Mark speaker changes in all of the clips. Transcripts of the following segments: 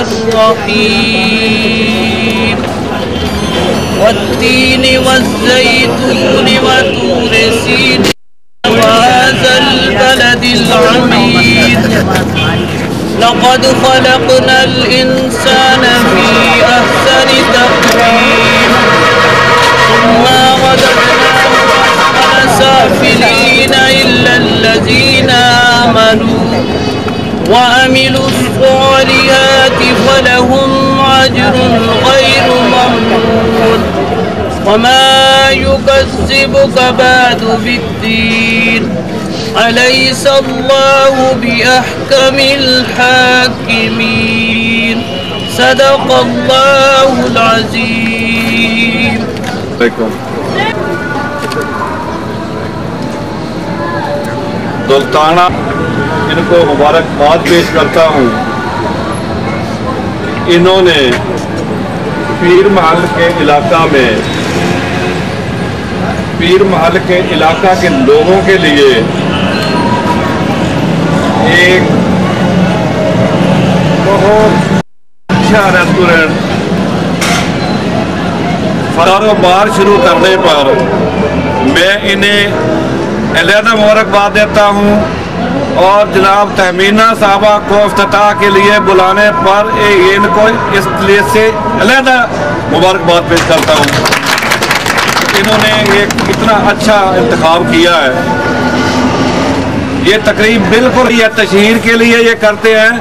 Speaker 1: الرحيم والتين والزيتون وطور سينين وهذا البلد العميد لقد خلقنا الإنسان في أحسن تقويم ثم رددناه أسفل سافلين إلا الذين آمنوا وعملوا الصالحات فلهم أجر غير ممنون وما يكذبك بعد بالدين أليس الله بأحكم الحاكمين صدق الله العظيم.
Speaker 2: دولتانہ ان کو مبارکباد پیش کرتا ہوں. انہوں نے پیر محل کے علاقہ میں پیر محل کے علاقہ کے لوگوں کے لیے ایک بہت اچھا ریسٹورنٹ کاروبار شروع کرنے پر میں انہیں علیحدہ مبارکباد دیتا ہوں اور جناب تہمینہ صاحبہ کو افتتاح کے لیے بلانے پر ان کو اس لیے سے علیحدہ مبارکباد پیش کرتا ہوں. انہوں نے ایک اتنا اچھا انتخاب کیا ہے. یہ تقریب بالکل یہ تشہیر کے لیے یہ کرتے ہیں.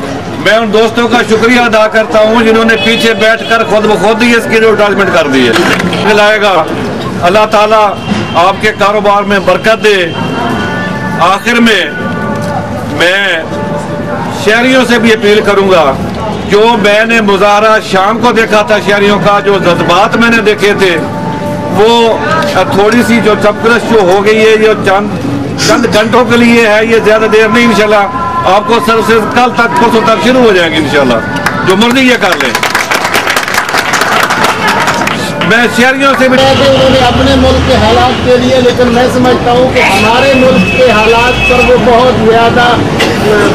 Speaker 2: میں ان دوستوں کا شکریہ ادا کرتا ہوں جنہوں نے پیچھے بیٹھ کر خود بخود ہی اس کی ایڈورٹائزمنٹ کر دی ہے. ملائے گا اللہ تعالیٰ آپ کے کاروبار میں برکت دے. آخر میں شہریوں سے بھی اپیل کروں گا. جو میں نے مظاہرہ شام کو دیکھا تھا شہریوں کا, جو جذبات میں نے دیکھے تھے, وہ تھوڑی سی جو چپکرش جو ہو گئی ہے یہ چند گھنٹوں کے لیے ہے. یہ زیادہ دیر نہیں, انشاءاللہ آپ کو سر سے کل تک پرسوں تک شروع ہو جائیں گے انشاءاللہ. جو مرضی یہ کر لیں. میں شہریوں سے بھی
Speaker 3: انہوں نے اپنے ملک کے حالات کے لیے, لیکن میں سمجھتا ہوں کہ ہمارے ملک کے حالات پر وہ بہت زیادہ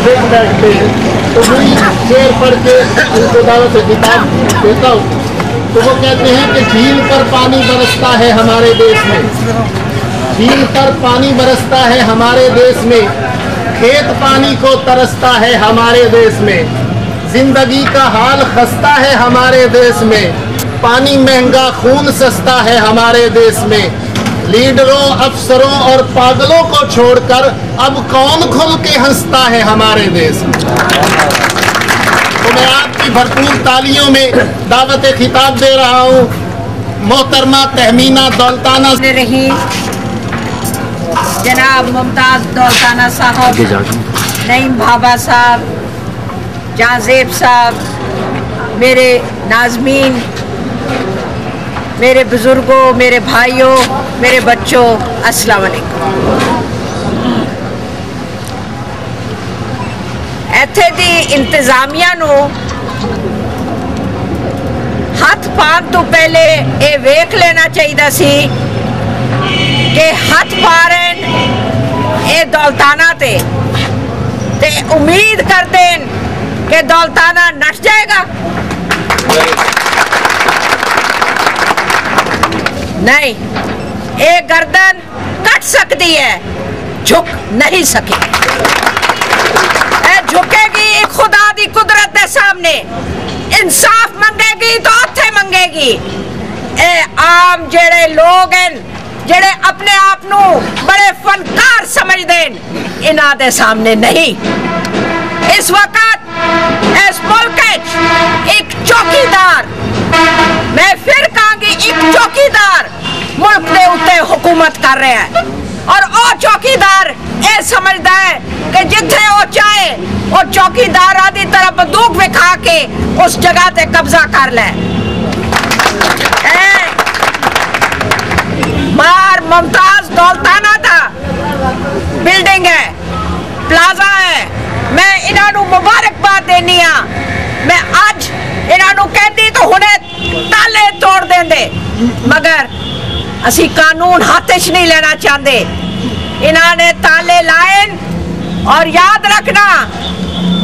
Speaker 3: دیکھ بیٹھتے ہیں. تو وہی شعر پڑھ کے ان کو دعوت خطاب دیتا ہوں. تو وہ کہتے ہیں کہ جھیل پر پانی برستا ہے ہمارے دیش میں, جھیل پر پانی برستا ہے ہمارے دیش میں, کھیت پانی کو ترستا ہے ہمارے دیش میں, زندگی کا حال خستہ ہے ہمارے دیش میں, پانی مہنگا خون سستا ہے ہمارے دیش میں, لیڈروں افسروں اور پاگلوں کو چھوڑ کر اب کون کھل کے ہنستا ہے ہمارے دیش میں. تو میں آپ کی بھرپور تالیوں میں دعوت خطاب دے رہا ہوں. محترمہ تہمینہ دولتانہ
Speaker 4: رہی جناب ممتاز دولتانہ صاحب, نعیم بھابا صاحب, جہاں زیب صاحب, میرے ناظمین, میرے بزرگوں, میرے بھائیوں, میرے بچوں, السلام علیکم. ایتھے دی انتظامیہ نو ہاتھ پان تو پہلے اے ویکھ لینا چاہیے سی کہ ہاتھ پارن اے دولتانہ تے امید کر دین کہ دولتانہ نٹ جائے گا. نہیں, اے گردن کٹ سکتی ہے, جھک نہیں سکے. اے جھکے گی خدا دی قدرت دے سامنے, انصاف منگے گی تو اتھے منگے گی. اے عام جڑے لوگ ہیں جڑے اپنے آپ نو بڑے فنکار سمجھ دین, انہاں دے سامنے نہیں. اس وقت اس ملک ایک چوکیدار, میں پھر کہاں گی ایک چوکیدار ملک دے اوتے حکومت کر رہے ہیں, اور او چوکیدار اے سمجھدا ہے کہ جتھے او چاہے او چوکیدار آدھی طرح بندوق وکھا کے اس جگہ تے قبضہ کر لے. مار ممتاز دولتانہ تھا بلڈنگ ہے, پلازا ہے. میں انہاں نو مبارکباد دینی ہاں. میں اج انہاں نو کہندی تو ہنے تالے توڑ دیندے, مگر اسی قانون ہاتھ نہیں لینا چاہتے. انہاں نے تالے لائن, اور یاد رکھنا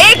Speaker 4: 1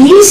Speaker 4: 20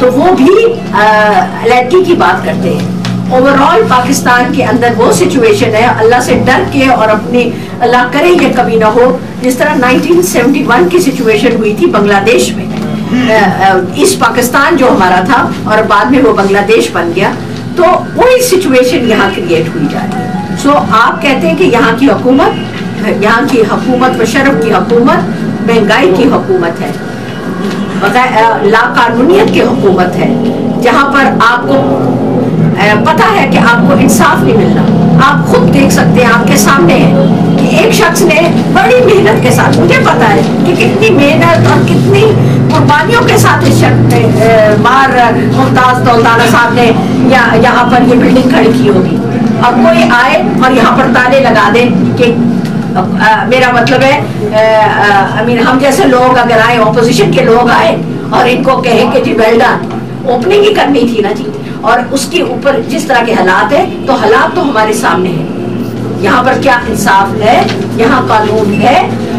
Speaker 4: تو وہ بھی علیحدگی کی بات کرتے ہیں. اوور آل پاکستان کے اندر وہ سچویشن ہے, اللہ سے ڈر کے اور اپنی اللہ کرے یہ کبھی نہ ہو جس طرح 1971 کی سچویشن ہوئی تھی بنگلہ دیش میں. ایسٹ پاکستان جو ہمارا تھا اور بعد میں وہ بنگلہ دیش بن گیا, تو وہی سچویشن یہاں کریٹ ہوئی جا رہی ہے. سو آپ کہتے ہیں کہ یہاں کی حکومت مشرف کی حکومت مہنگائی کی حکومت ہے, لا قانونیت کی حکومت ہے, جہاں پر آپ کو پتا ہے کہ آپ کو انصاف نہیں ملنا. آپ خود دیکھ سکتے ہیں, آپ کے سامنے ہے کہ ایک شخص نے بڑی محنت کے ساتھ, مجھے پتا ہے کہ کتنی محنت اور کتنی قربانیوں کے ساتھ اس شخص نے مار ممتاز دولتانہ صاحب نے یہاں پر یہ بلڈنگ کھڑی کی ہوگی, اور کوئی آئے اور یہاں پر تالے لگا دے کہ میرا مطلب ہے ہم جیسے لوگ اگر آئے, اپوزیشن کے لوگ آئے اور ان کو کہیں کہ جی ویل ڈن, اوپننگ ہی کرنی تھی نا جی. اور اس کے اوپر جس طرح کے حالات ہیں, تو حالات تو ہمارے سامنے ہیں. یہاں پر کیا انصاف ہے, یہاں قانون ہے,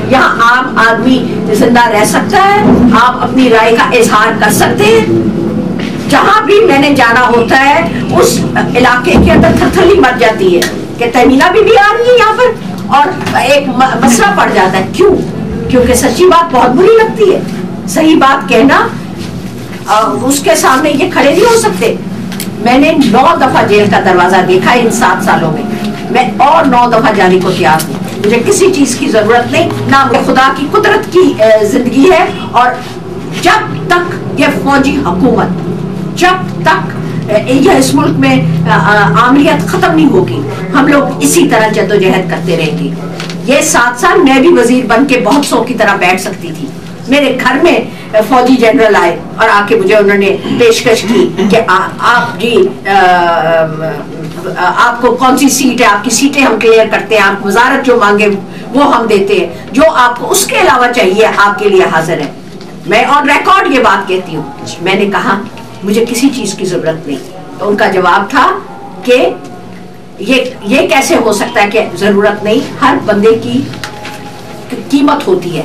Speaker 4: یہاں عام آدمی زندہ رہ سکتا ہے, آپ اپنی رائے کا اظہار کر سکتے ہیں. جہاں بھی میں نے جانا ہوتا ہے اس علاقے کے اندر تھرتھلی مچ جاتی ہے کہ تہمینہ بھی آ رہی ہے یہاں پر, اور ایک مسئلہ پڑ جاتا ہے. کیوں؟ کیونکہ سچی بات بہت بری لگتی ہے. صحیح بات کہنا, اس کے سامنے یہ کھڑے نہیں ہو سکتے. میں نے 9 دفعہ جیل کا دروازہ دیکھا ان 7 سالوں میں اور 9 دفعہ جانے کو تیار ہوں. مجھے کسی چیز کی ضرورت نہیں, نہ خدا کی قدرت کی زندگی ہے. اور جب تک یہ فوجی حکومت, جب تک یہ اس ملک میں عاملیت ختم نہیں ہوگی, ہم لوگ اسی طرح جدوجہد کرتے رہیں گے. یہ 7 سال میں بھی وزیر بن کے بہت سو کی طرح بیٹھ سکتی تھی. میرے گھر میں فوجی جنرل آئے اور آ کے مجھے انہوں نے پیشکش کی کہ آپ جی آپ کو کون سی سیٹ ہے, آپ کی سیٹیں ہم کلیئر کرتے ہیں, آپ وزارت جو مانگے وہ ہم دیتے ہیں, جو آپ کو اس کے علاوہ چاہیے آپ کے لیے حاضر ہے. میں آن ریکارڈ یہ بات کہتی ہوں. میں نے کہا مجھے کسی چیز کی ضرورت نہیں. تو ان کا جواب تھا کہ یہ کیسے ہو سکتا ہے کہ ضرورت نہیں, ہر بندے کی قیمت ہوتی ہے.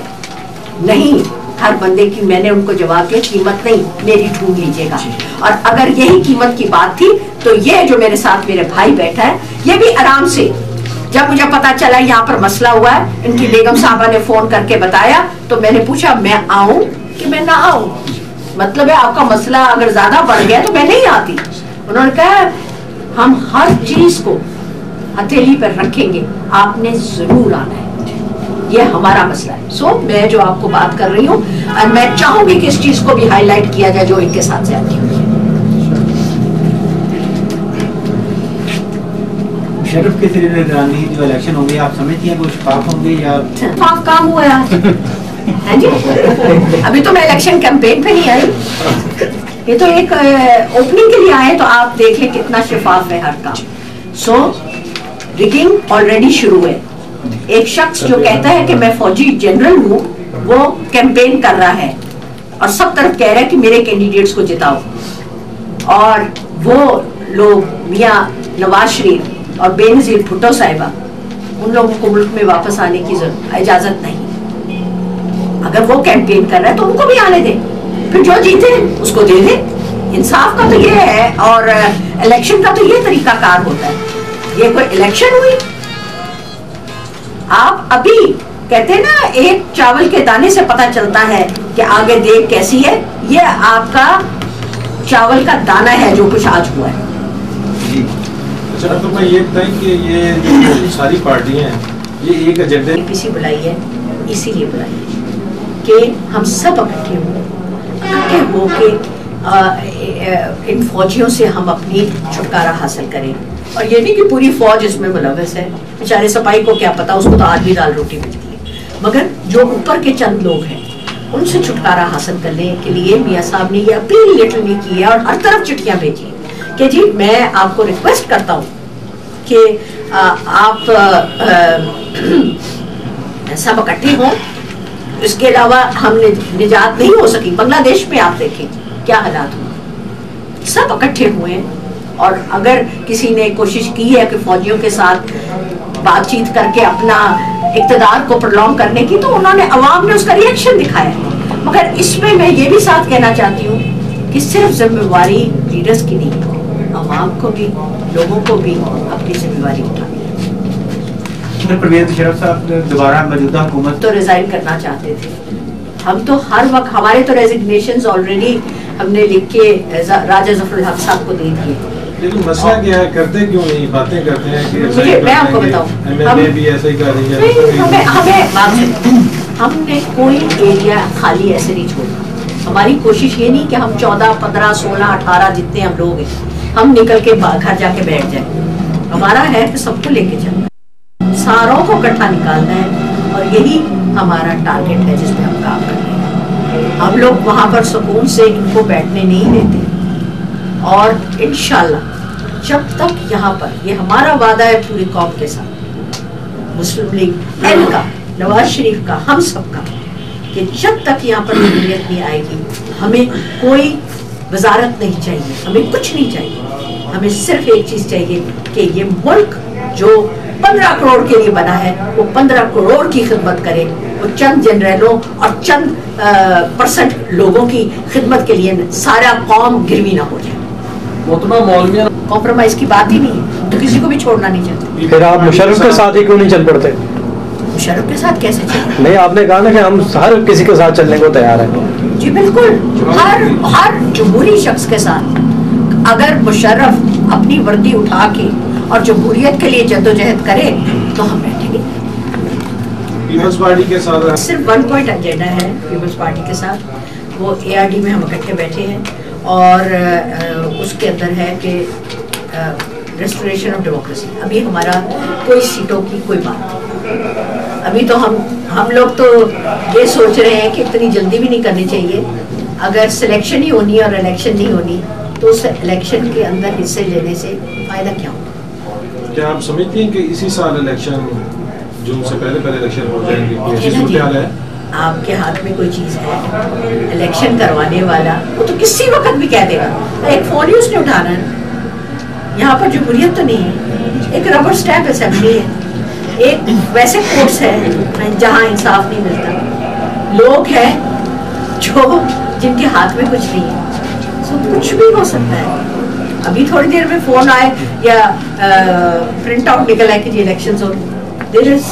Speaker 4: نہیں, ہر بندے کی. میں نے ان کو جواب دیا قیمت نہیں, میری ڈھونڈ لیجیے گا. اور اگر یہی قیمت کی بات تھی تو یہ جو میرے ساتھ میرے بھائی بیٹھا ہے, یہ بھی آرام سے, جب مجھے پتا چلا یہاں پر مسئلہ ہوا ہے, ان کی بیگم صاحبہ نے فون کر کے بتایا, تو میں نے پوچھا میں آؤں کہ میں نہ آؤں. مطلب ہے آپ کا مسئلہ اگر زیادہ بڑھ گیا تو میں نہیں آتی. انہوں نے کہا ہم ہر چیز کو ہتھیلی پر رکھیں گے, آپ نے ضرور آنا ہے, یہ ہمارا مسئلہ ہے. سو میں جو آپ کو بات کر رہی ہوں, اور میں چاہوں گی کہ اس چیز کو بھی ہائی لائٹ کیا جائے جو ان کے ساتھ زیادتی ہوئی ہے.
Speaker 5: مشرف کے نگرانی جو الیکشن ہوں گے, آپ سمجھتی ہیں وہ شفاف ہوں گے یا
Speaker 4: شفاف کام ہوا ہے؟ ہاں جی, ابھی تو میں الیکشن کیمپین پہ نہیں آئی, یہ تو ایک اوپننگ کے لیے آئے, تو آپ دیکھیں کتنا شفاف ہے ہر کام. سو ریگنگ آلریڈی شروع ہے. ایک شخص جو کہتا ہے کہ میں فوجی جنرل ہوں, وہ کیمپین کر رہا ہے اور سب طرف کہہ رہا ہے کہ میرے کینڈیڈیٹس کو جتاؤ, اور وہ لوگ میاں نواز شریف اور بے نظیر بھٹو صاحبہ, ان لوگوں کو ملک میں واپس آنے کی اجازت نہیں. اگر وہ کیمپین کر رہا ہے تو ان کو بھی آنے دیں, پھر جو جیتے اس کو دے دیں. انصاف کا تو یہ ہے, اور الیکشن کا تو یہ طریقہ کار ہوتا ہے. یہ کوئی الیکشن ہوئی؟ آپ ابھی کہتے ہیں نا ایک چاول کے دانے سے پتہ چلتا ہے کہ آگے دیکھ کیسی ہے. یہ آپ کا چاول کا دانہ ہے جو کچھ آج ہوا ہے.
Speaker 6: اچھا تو میں یہ بتائیں کہ یہ جو ساری پارٹیاں ہیں یہ ایک ایجنڈے
Speaker 4: کسی بلائی ہے, اسی لیے بلائی ہے کہ ہم سب اکٹھے ہو کے ان فوجیوں سے ہم اپنی چھٹکارا حاصل کریں. اور یہ نہیں کہ پوری فوج اس میں ملوث ہے, بیچارے سپاہی کو کیا پتا, اس کو تو آج بھی دال روٹی ملتی ہے. مگر جو اوپر کے چند لوگ ہیں ان سے چھٹکارا حاصل کرنے کے لیے میاں صاحب نے یہ اپیل لیٹرلی کی ہے اور ہر طرف چٹھیاں بھیجی کہ جی میں آپ کو ریکویسٹ کرتا ہوں کہ آپ سب اکٹھے ہوں. اس کے علاوہ ہم نجات نہیں ہو سکی. بنگلہ دیش میں آپ دیکھیں کیا حالات ہوئے, سب اکٹھے ہوئے ہیں. اور اگر کسی نے کوشش کی ہے کہ فوجیوں کے ساتھ بات چیت کر کے اپنا اقتدار کو پرلونگ کرنے کی, تو انہوں نے عوام نے اس کا ریئیکشن دکھایا ہے. مگر اس میں میں یہ بھی ساتھ کہنا چاہتی ہوں
Speaker 7: کہ صرف ذمہ لیڈرز کی نہیں ہے، عوام کو بھی، لوگوں کو بھی اپنی ذمہ داری اٹھانی ہے۔
Speaker 5: پرویز مشرف صاحب دوبارہ موجودہ حکومت
Speaker 7: تو ریزائن کرنا چاہتے تھے، ہم تو ہر وقت ہمارے تو ریزگنیشنز آلریڈی ہم نے لکھ کے راجہ ظفر الحق صاحب کو دے دیے۔
Speaker 6: لیکن مسئلہ کیا ہے، کرتے کیوں نہیں؟ باتیں کرتے ہیں کہ
Speaker 7: میں آپ کو بتاؤں،
Speaker 6: بھی ایسا ہی کر رہی ہے۔
Speaker 7: ہم نے کوئی ایریا خالی ایسے نہیں چھوڑا، ہماری کوشش یہ نہیں کہ ہم 14 15 16 18 جتنے ہم لوگ ہیں ہم نکل کے گھر جا کے بیٹھ جائیں، ہمارا ہے کہ سب کو لے کے چلنا، ساروں کو اکٹھا نکالنا ہے، اور یہی ہمارا ٹارگیٹ ہے جس پہ ہم کام کر رہے ہیں۔ ہم لوگ وہاں پر سکون سے ان کو بیٹھنے نہیں دیتے، اور انشاءاللہ جب تک یہاں پر، یہ ہمارا وعدہ ہے پوری قوم کے ساتھ، مسلم لیگ این کا، نواز شریف کا، ہم سب کا، کہ جب تک یہاں پر جمہوریت نہیں آئے گی ہمیں کوئی وزارت نہیں چاہیے، ہمیں کچھ نہیں چاہیے، ہمیں صرف ایک چیز چاہیے کہ یہ ملک جو 15 کروڑ کے لیے بنا ہے وہ 15 کروڑ کی خدمت کرے، وہ چند جنرلوں اور چند پرسنٹ لوگوں کی خدمت کے لیے سارا قوم گروی نہ ہو جائے۔ کمپرومائز کی بات ہی نہیں ہے، تو کسی کو بھی چھوڑنا نہیں چاہتے۔
Speaker 1: پھر آپ مشرف کے ساتھ ہی کیوں نہیں چل پڑتے؟
Speaker 7: مشرف کے ساتھ کیسے چلے؟
Speaker 1: نہیں، آپ نے کہا نا کہ ہم ہر کسی کے ساتھ چلنے کو تیار ہیں۔
Speaker 7: جی بالکل، ہر جمہوری شخص کے ساتھ اگر مشرف اپنی وردی اٹھا کے اور جمہوریت کے لیے جدوجہد کرے تو ہم بیٹھیں گے۔
Speaker 6: پیپلز پارٹی کے ساتھ
Speaker 7: صرف 1 پوائنٹ ایجنڈا ہے پیپلز پارٹی کے ساتھ، وہ ARD میں ہم اکٹھے بیٹھے ہیں، اور اس کے اندر ہے کہ ریسٹوریشن آف ڈیموکریسی۔ ابھی ہمارا کوئی سیٹوں کی کوئی بات نہیں، ابھی تو ہم لوگ تو یہ سوچ رہے ہیں کہ اتنی جلدی بھی نہیں کرنی چاہیے، اگر سلیکشن ہی ہونی اور الیکشن نہیں ہونی تو اس الیکشن کے اندر حصے لینے سے فائدہ کیا ہوگا؟
Speaker 6: کیا آپ سمجھتی ہیں کہ اسی سال الیکشن، جون سے پہلے الیکشن ہو جائیں گے؟ ایسی صورتحال ہے؟
Speaker 7: آپ کے ہاتھ میں کوئی چیز ہے الیکشن کروانے والا، وہ تو کسی وقت بھی کہہ دے گا، ایک فون ہی اس نے اٹھانا ہے۔ یہاں پر جمہوریت تو نہیں ہے، ایک ربر سٹیمپ اسمبلی ہے، ایک ویسے کورٹس ہے جہاں انصاف نہیں ملتا، لوگ ہیں جو جن کے ہاتھ میں کچھ نہیں ہے، کچھ بھی ہو سکتا ہے۔ ابھی تھوڑی دیر میں فون آئے یا پرنٹ آؤٹ نکل آئے کہ جی الیکشنز ہو، دیر از۔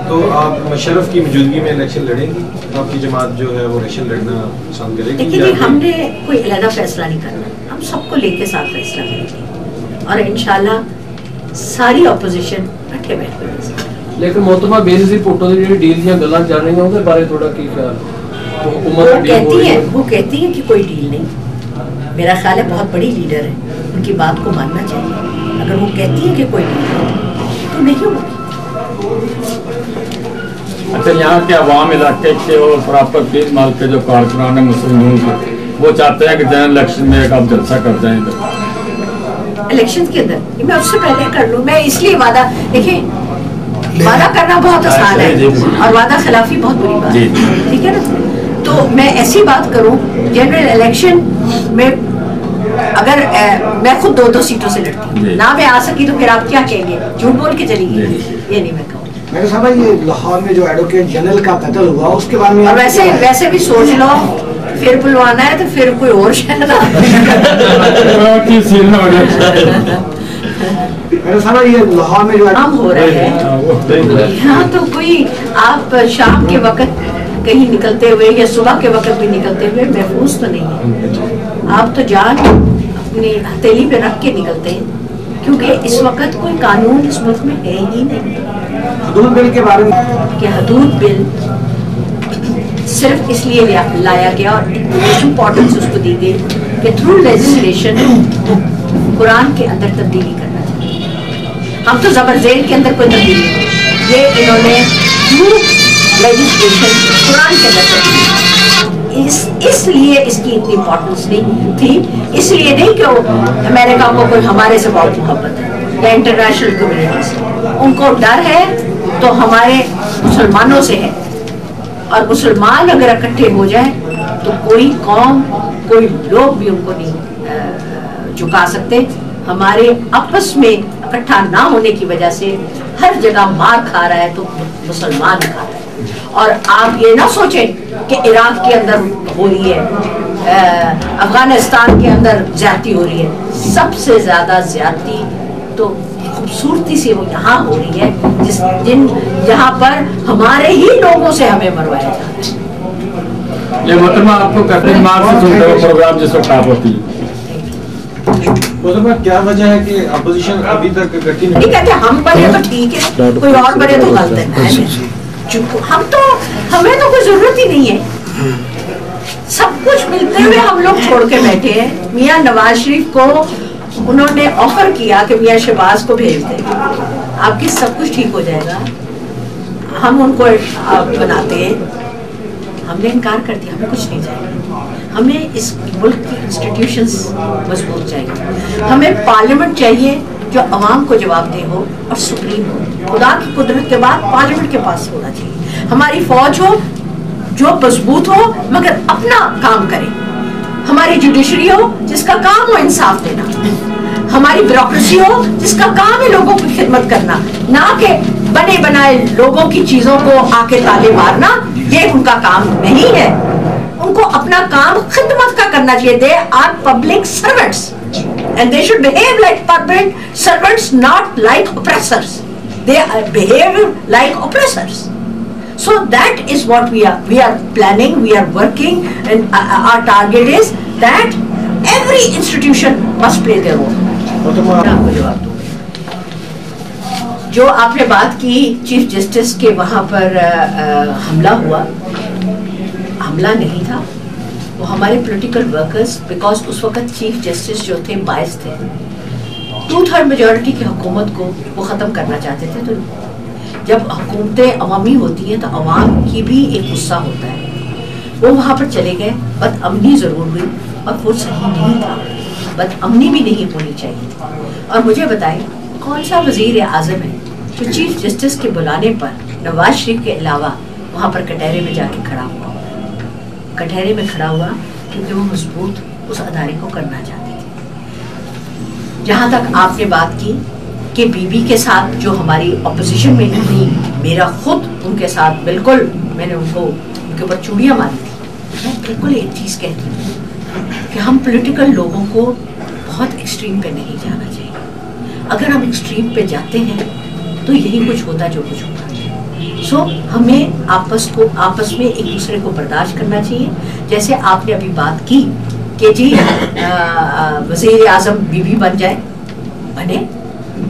Speaker 6: تو آپ مشرف کی موجودگی میں الیکشن لڑیں گی؟ آپ کی جماعت جو ہے وہ الیکشن لڑنا پسند کرے گی؟
Speaker 7: لیکن ہم نے کوئی علیحدہ فیصلہ نہیں کرنا، ہم سب کو لے کے ساتھ فیصلہ کریں گے، اور انشاءاللہ ساری اپوزیشن اکٹھے بیٹھ کر۔
Speaker 8: لیکن محترمہ بے پوٹوں کی جو ڈیل یا گلاں چل رہی ہیں ان کے بارے تھوڑا کی خیال؟
Speaker 7: وہ کہتی ہیں کہ کوئی ڈیل نہیں، میرا خیال ہے بہت بڑی لیڈر ہے، ان کی بات کو ماننا چاہیے، اگر وہ کہتی ہیں کہ کوئی ڈیل نہیں تو نہیں ہوگا۔
Speaker 9: اچھا، یہاں کے عوام علاقے کے اور پراپر 20 مال کے جو کارکنان ہیں مسلمانوں کے، وہ چاہتے ہیں کہ جنرل الیکشن میں ایک آپ جلسہ کر جائیں گے
Speaker 7: الیکشن کے اندر، میں اس سے پہلے کر لوں، میں اس لیے وعدہ، دیکھیں وعدہ کرنا بہت آسان ہے اور وعدہ خلافی بہت بری بات ہے، ٹھیک ہے نا؟ تو میں ایسی بات کروں جنرل الیکشن میں، اگر میں خود 2 سیٹوں سے لڑتی ہوں، نہ میں آ سکی تو پھر آپ کیا کہیں گے، جھوٹ بول کے چلی گئی، یہ نہیں میں کہوں۔
Speaker 10: میں صاحبہ یہ لاہور میں جو ایڈوکیٹ جنرل کا قتل ہوا اس کے بارے میں،
Speaker 7: اور ویسے بھی سوچ لو پھر بلوانا ہے تو پھر کوئی اور شہر
Speaker 10: میرے صاحبہ یہ لاہور میں جو
Speaker 7: کام ہو رہا ہے یہاں، تو کوئی آپ شام کے وقت کہیں نکلتے ہوئے یا صبح کے وقت بھی نکلتے ہوئے محفوظ تو نہیں ہے، آپ تو جان اپنی ہتھیلی پہ رکھ کے نکلتے ہیں، کیونکہ اس وقت کوئی قانون اس ملک میں ہے ہی نہیں۔
Speaker 10: حدود بل کے بارے میں
Speaker 7: کہ حدود بل صرف اس لیے لایا گیا اور امپورٹنس اس کو دی گئی کہ تھرو لیجسلیشن قرآن کے اندر تبدیلی کرنا چاہیے، ہم تو زبر زیر کے اندر کوئی تبدیلی نہیں، یہ انہوں نے تھرو لیجسلیشن قرآن کے اندر تبدیلی، اس لیے اس کی اتنی امپورٹنس نہیں تھی، اس لیے نہیں کہ امریکہ کو کوئی ہمارے سے بہت محبت ہے یا انٹرنیشنل کمیونٹی سے، ان کو ڈر ہے تو ہمارے مسلمانوں سے ہے، اور مسلمان اگر اکٹھے ہو جائیں تو کوئی قوم کوئی لوگ بھی ان کو نہیں جھکا سکتے۔ ہمارے آپس میں اکٹھا نہ ہونے کی وجہ سے ہر جگہ مار کھا رہا ہے تو مسلمان کھا رہا ہے۔ اور آپ یہ نہ سوچیں کہ عراق کے اندر ہو رہی ہے، افغانستان کے اندر زیادتی ہو رہی ہے. سب سے زیادہ زیادتی تو خوبصورتی سے وہ یہاں ہو رہی ہے جہاں پر ہمارے ہی لوگوں سے ہمیں مروایا جا رہا ہے.
Speaker 9: یہ محترمہ آپ کو کرتے مار سے سنتے ہو پروگرام جس وقت آپ ہوتی ہے.
Speaker 6: محترمہ کیا وجہ ہے کہ اپوزیشن ابھی تک اکٹھی نہیں؟
Speaker 7: کہتے ہم بنے تو ٹھیک ہے، کوئی اور بنے تو غلط ہے. ہمیں تو کوئی ضرورت ہی نہیں ہے، سب کچھ ملتے ہوئے ہم لوگ چھوڑ کے بیٹھے ہیں. میاں نواز شریف کو انہوں نے آفر کیا کہ میاں شہباز کو بھیج دیں، آپ کی سب کچھ ٹھیک ہو جائے گا. ہم ان کو بناتے ہیں، ہم نے انکار کر دیا، ہمیں کچھ نہیں چاہیے. ہمیں اس ملک کی انسٹیٹیوشنز مضبوط چاہیے، ہمیں پارلیمنٹ چاہیے جو عوام کو جواب دہ ہو اور سپریم ہو. خدا کی قدرت کے بعد پارلیمنٹ کے پاس ہونا چاہیے. ہماری فوج ہو جو مضبوط ہو مگر اپنا کام کرے. ہماری جوڈیشری ہو جس کا کام ہو انصاف دینا. ہماری بیوروکریسی ہو جس کا کام ہے لوگوں کی خدمت کرنا، نہ کہ بنے بنائے لوگوں کی چیزوں کو آ کے تالے مارنا. یہ ان کا کام نہیں ہے. ان کو اپنا کام خدمت کا کرنا چاہیے. They are public servants and they should behave like public servants, not like oppressors. They behave like oppressors. So that is what we are planning, we are working, and our target is that every institution must play their role. جو آپ نے بات کی chief justice کے وہاں پر حملہ ہوا، حملہ نہیں تھا، وہ ہمارے پولیٹیکل ورکرز، بیکاز اس وقت چیف جسٹس جو تھے باعث تھے، 2/3 میجورٹی کی حکومت کو وہ ختم کرنا چاہتے تھے. تو جب حکومتیں عوامی ہوتی ہیں تو عوام کی بھی ایک غصہ ہوتا ہے. وہ وہاں پر چلے گئے، بد امنی ضرور ہوئی اور وہ صحیح نہیں تھا، بد امنی بھی نہیں ہونی چاہیے تھی. اور مجھے بتائیں کون سا وزیر اعظم ہے جو چیف جسٹس کے بلانے پر نواز شریف کے علاوہ وہاں پر کٹہرے میں جا کے کھڑا ہوا؟ کٹہرے میں کھڑا ہوا کیونکہ وہ مضبوط اس ادارے کو کرنا چاہتے تھے. جہاں تک آپ نے بات کی کہ بی بی کے ساتھ جو ہماری اپوزیشن میں تھی، میرا خود ان کے ساتھ بالکل، میں نے ان کے اوپر چوڑیاں ماری تھی. میں بالکل ایک چیز کہتی ہوں کہ ہم پولیٹیکل لوگوں کو بہت ایکسٹریم پہ نہیں جانا چاہیے. اگر ہم ایکسٹریم پہ جاتے ہیں تو یہی کچھ ہوتا جو کچھ ہوتا. سو ہمیں آپس میں ایک دوسرے کو برداشت کرنا چاہیے. جیسے آپ نے ابھی بات کی کہ جی وزیر اعظم بی بی بن جائے، بنے،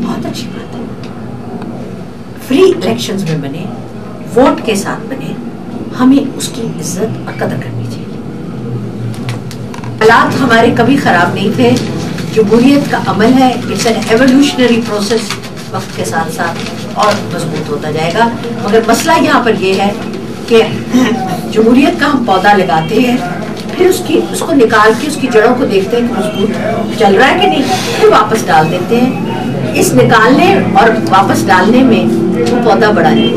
Speaker 7: بہت اچھی بات ہے. فری الیکشنز میں بنے، ووٹ کے ساتھ بنے، ہمیں اس کی عزت اور قدر کرنی چاہیے. حالات ہمارے کبھی خراب نہیں تھے. جمہوریت کا عمل ہے، اٹس این ایولیوشنری پروسیس، وقت کے ساتھ ساتھ اور مضبوط ہوتا جائے گا. مگر مسئلہ یہاں پر یہ ہے کہ جمہوریت کا ہم پودا لگاتے ہیں، پھر اس کو نکال کے اس کی جڑوں کو دیکھتے ہیں کہ مضبوط چل رہا ہے کہ نہیں، پھر واپس ڈال دیتے ہیں. اس نکالنے اور واپس ڈالنے میں وہ پودا بڑا نہیں.